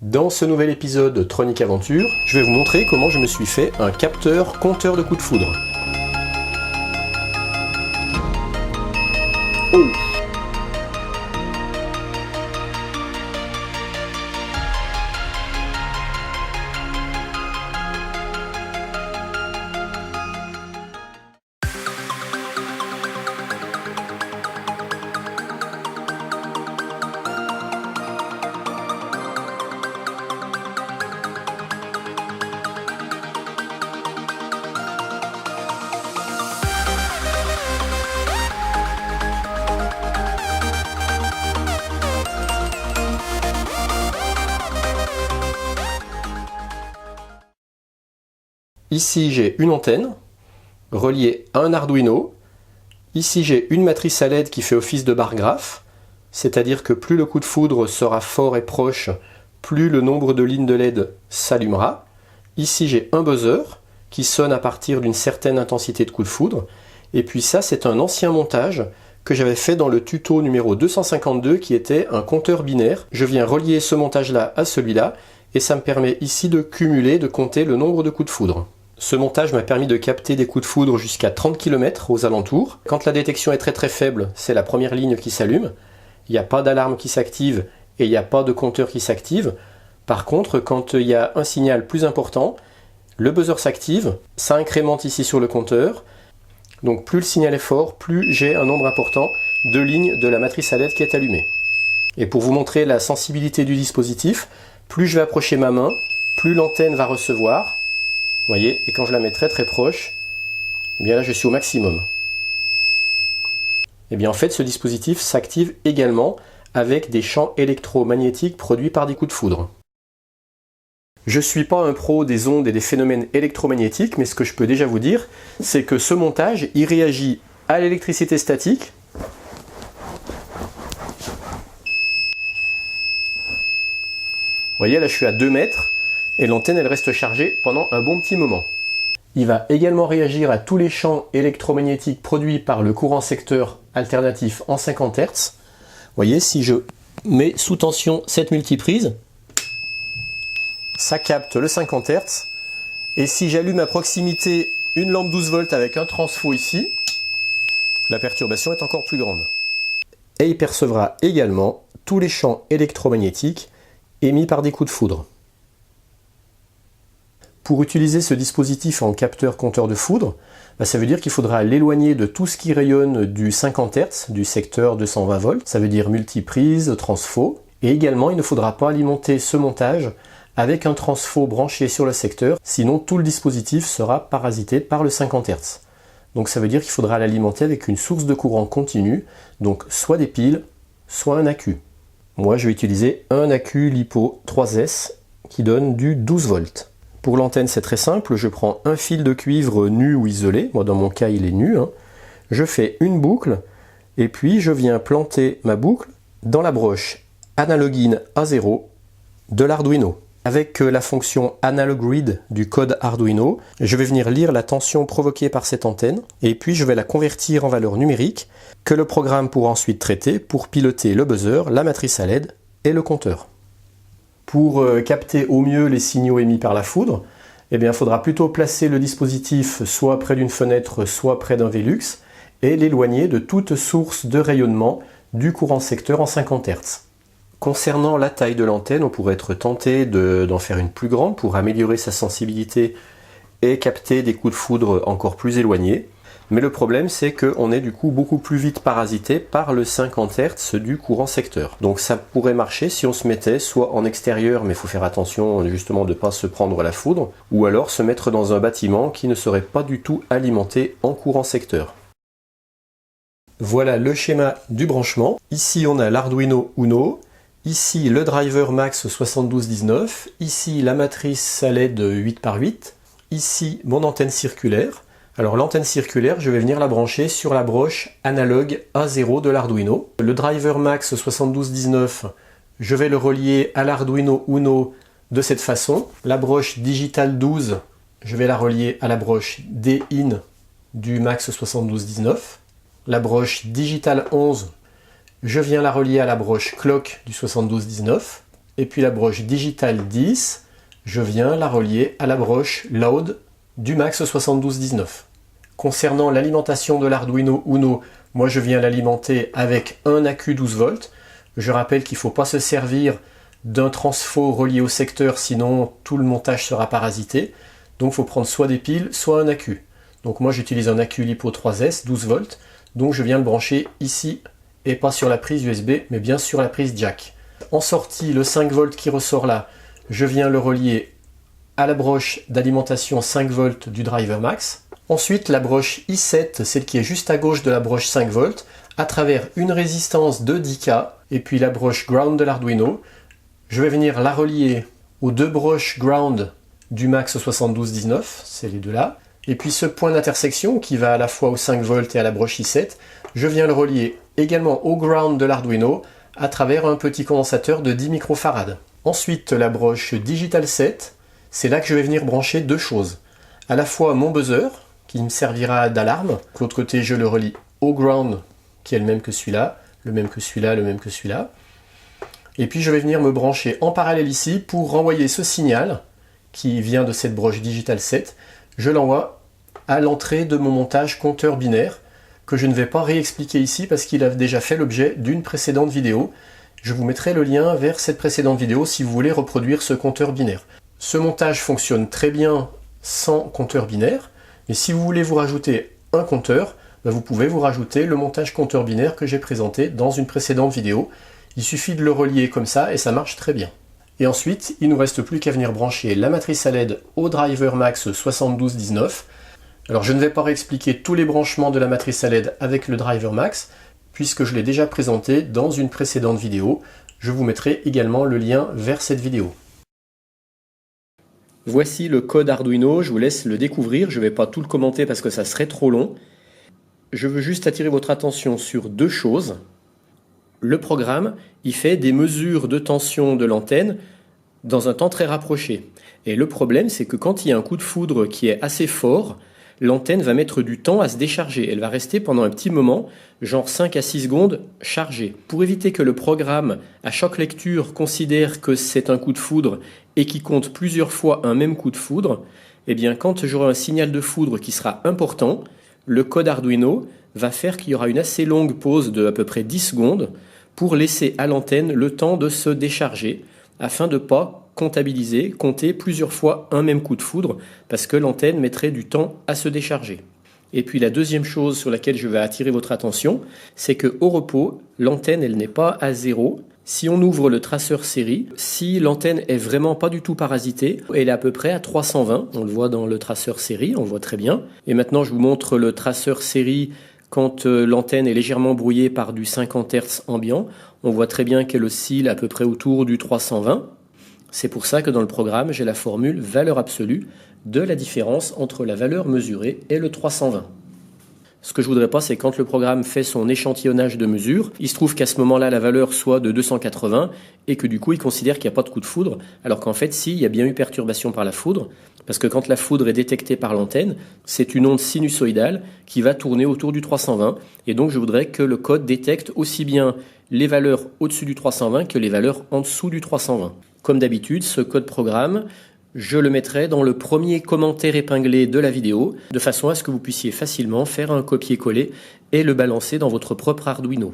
Dans ce nouvel épisode Tronic Aventure, je vais vous montrer comment je me suis fait un capteur compteur de coups de foudre. Oh. Ici j'ai une antenne reliée à un Arduino. Ici j'ai une matrice à LED qui fait office de bar graphe, c'est-à-dire que plus le coup de foudre sera fort et proche, plus le nombre de lignes de LED s'allumera. Ici j'ai un buzzer qui sonne à partir d'une certaine intensité de coup de foudre. Et puis ça, c'est un ancien montage que j'avais fait dans le tuto numéro 252 qui était un compteur binaire. Je viens relier ce montage-là à celui-là et ça me permet ici de cumuler, de compter le nombre de coups de foudre. Ce montage m'a permis de capter des coups de foudre jusqu'à 30 km aux alentours. Quand la détection est très faible, c'est la première ligne qui s'allume. Il n'y a pas d'alarme qui s'active et il n'y a pas de compteur qui s'active. Par contre, quand il y a un signal plus important, le buzzer s'active, ça incrémente ici sur le compteur. Donc plus le signal est fort, plus j'ai un nombre important de lignes de la matrice à LED qui est allumée. Et pour vous montrer la sensibilité du dispositif, plus je vais approcher ma main, plus l'antenne va recevoir. Vous voyez, et quand je la mets très proche, eh bien là je suis au maximum. Et bien en fait ce dispositif s'active également avec des champs électromagnétiques produits par des coups de foudre. Je ne suis pas un pro des ondes et des phénomènes électromagnétiques, mais ce que je peux déjà vous dire, c'est que ce montage, il réagit à l'électricité statique. Vous voyez, là je suis à 2 mètres. Et l'antenne elle reste chargée pendant un bon petit moment. Il va également réagir à tous les champs électromagnétiques produits par le courant secteur alternatif en 50 Hz. Vous voyez, si je mets sous tension cette multiprise, ça capte le 50 Hz. Et si j'allume à proximité une lampe 12 volts avec un transfo ici, la perturbation est encore plus grande. Et il percevra également tous les champs électromagnétiques émis par des coups de foudre. Pour utiliser ce dispositif en capteur compteur de foudre, ça veut dire qu'il faudra l'éloigner de tout ce qui rayonne du 50 Hz, du secteur 220 volts, ça veut dire multiprise, transfo, et également il ne faudra pas alimenter ce montage avec un transfo branché sur le secteur, sinon tout le dispositif sera parasité par le 50 Hz. Donc ça veut dire qu'il faudra l'alimenter avec une source de courant continu, donc soit des piles, soit un accu. Moi je vais utiliser un accu LiPo 3S qui donne du 12 volts. Pour l'antenne, c'est très simple, je prends un fil de cuivre nu ou isolé, moi dans mon cas il est nu, je fais une boucle, et puis je viens planter ma boucle dans la broche Analog In A0 de l'Arduino. Avec la fonction Analog Read du code Arduino, je vais venir lire la tension provoquée par cette antenne, et puis je vais la convertir en valeur numérique, que le programme pourra ensuite traiter pour piloter le buzzer, la matrice à LED et le compteur. Pour capter au mieux les signaux émis par la foudre, eh bien, il faudra plutôt placer le dispositif soit près d'une fenêtre, soit près d'un Velux, et l'éloigner de toute source de rayonnement du courant secteur en 50 Hz. Concernant la taille de l'antenne, on pourrait être tenté d'en faire une plus grande pour améliorer sa sensibilité et capter des coups de foudre encore plus éloignés. Mais le problème, c'est qu'on est du coup beaucoup plus vite parasité par le 50 Hz du courant secteur. Donc ça pourrait marcher si on se mettait soit en extérieur, mais il faut faire attention justement de ne pas se prendre la foudre, ou alors se mettre dans un bâtiment qui ne serait pas du tout alimenté en courant secteur. Voilà le schéma du branchement. Ici on a l'Arduino Uno, ici le driver Max 7219, ici la matrice à LED 8x8, ici mon antenne circulaire. Alors l'antenne circulaire, je vais venir la brancher sur la broche Analog A0 de l'Arduino. Le driver Max 7219, je vais le relier à l'Arduino Uno de cette façon. La broche Digital 12, je vais la relier à la broche D-In du Max 7219. La broche Digital 11, je viens la relier à la broche Clock du 7219. Et puis la broche Digital 10, je viens la relier à la broche Load du Max 7219. Concernant l'alimentation de l'Arduino Uno, moi je viens l'alimenter avec un accu 12 volts. Je rappelle qu'il ne faut pas se servir d'un transfo relié au secteur, sinon tout le montage sera parasité. Donc il faut prendre soit des piles, soit un accu. Donc moi j'utilise un accu LiPo 3S 12 volts, donc je viens le brancher ici et pas sur la prise USB, mais bien sur la prise jack. En sortie, le 5 volts qui ressort là, je viens le relier à la broche d'alimentation 5 volts du Driver Max. Ensuite, la broche i7, celle qui est juste à gauche de la broche 5 volts, à travers une résistance de 10K, et puis la broche ground de l'Arduino. Je vais venir la relier aux deux broches ground du Max 7219, c'est les deux là. Et puis ce point d'intersection qui va à la fois au 5 volts et à la broche i7, je viens le relier également au ground de l'Arduino à travers un petit condensateur de 10 microfarad. Ensuite, la broche Digital 7, c'est là que je vais venir brancher deux choses. À la fois mon buzzer, qui me servira d'alarme. De l'autre côté, je le relie au ground, qui est le même que celui-là, le même que celui-là, le même que celui-là. Et puis je vais venir me brancher en parallèle ici pour renvoyer ce signal qui vient de cette broche Digital 7. Je l'envoie à l'entrée de mon montage compteur binaire que je ne vais pas réexpliquer ici parce qu'il a déjà fait l'objet d'une précédente vidéo. Je vous mettrai le lien vers cette précédente vidéo si vous voulez reproduire ce compteur binaire. Ce montage fonctionne très bien sans compteur binaire, mais si vous voulez vous rajouter un compteur, vous pouvez vous rajouter le montage compteur binaire que j'ai présenté dans une précédente vidéo. Il suffit de le relier comme ça et ça marche très bien. Et ensuite, il ne nous reste plus qu'à venir brancher la matrice à LED au Driver Max 7219. Alors je ne vais pas réexpliquer tous les branchements de la matrice à LED avec le Driver Max, puisque je l'ai déjà présenté dans une précédente vidéo. Je vous mettrai également le lien vers cette vidéo. Voici le code Arduino, je vous laisse le découvrir, je ne vais pas tout le commenter parce que ça serait trop long. Je veux juste attirer votre attention sur deux choses. Le programme, il fait des mesures de tension de l'antenne dans un temps très rapproché. Et le problème, c'est que quand il y a un coup de foudre qui est assez fort, l'antenne va mettre du temps à se décharger. Elle va rester pendant un petit moment, genre 5 à 6 secondes, chargée. Pour éviter que le programme, à chaque lecture, considère que c'est un coup de foudre et qu'il compte plusieurs fois un même coup de foudre, eh bien, quand j'aurai un signal de foudre qui sera important, le code Arduino va faire qu'il y aura une assez longue pause de à peu près 10 secondes pour laisser à l'antenne le temps de se décharger afin de ne pas compter plusieurs fois un même coup de foudre parce que l'antenne mettrait du temps à se décharger. Et puis la deuxième chose sur laquelle je vais attirer votre attention, c'est qu'au repos, l'antenne elle n'est pas à 0. Si on ouvre le traceur série, si l'antenne est vraiment pas du tout parasitée, elle est à peu près à 320, on le voit dans le traceur série, on le voit très bien. Et maintenant je vous montre le traceur série quand l'antenne est légèrement brouillée par du 50 Hz ambiant, on voit très bien qu'elle oscille à peu près autour du 320. C'est pour ça que dans le programme, j'ai la formule valeur absolue de la différence entre la valeur mesurée et le 320. Ce que je voudrais pas, c'est quand le programme fait son échantillonnage de mesure, il se trouve qu'à ce moment-là, la valeur soit de 280 et que du coup, il considère qu'il n'y a pas de coup de foudre, alors qu'en fait, si, il y a bien eu perturbation par la foudre, parce que quand la foudre est détectée par l'antenne, c'est une onde sinusoïdale qui va tourner autour du 320, et donc je voudrais que le code détecte aussi bien les valeurs au-dessus du 320 que les valeurs en dessous du 320. Comme d'habitude, ce code programme, je le mettrai dans le premier commentaire épinglé de la vidéo, de façon à ce que vous puissiez facilement faire un copier-coller et le balancer dans votre propre Arduino.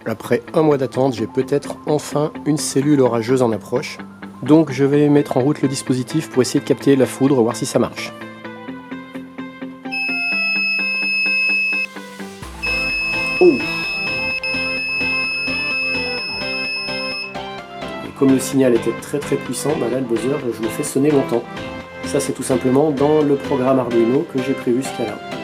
Après un mois d'attente, j'ai peut-être enfin une cellule orageuse en approche. Donc je vais mettre en route le dispositif pour essayer de capter la foudre, voir si ça marche. Oh! Comme le signal était très puissant, là le buzzer je le fais sonner longtemps. Ça c'est tout simplement dans le programme Arduino que j'ai prévu ce cas-là.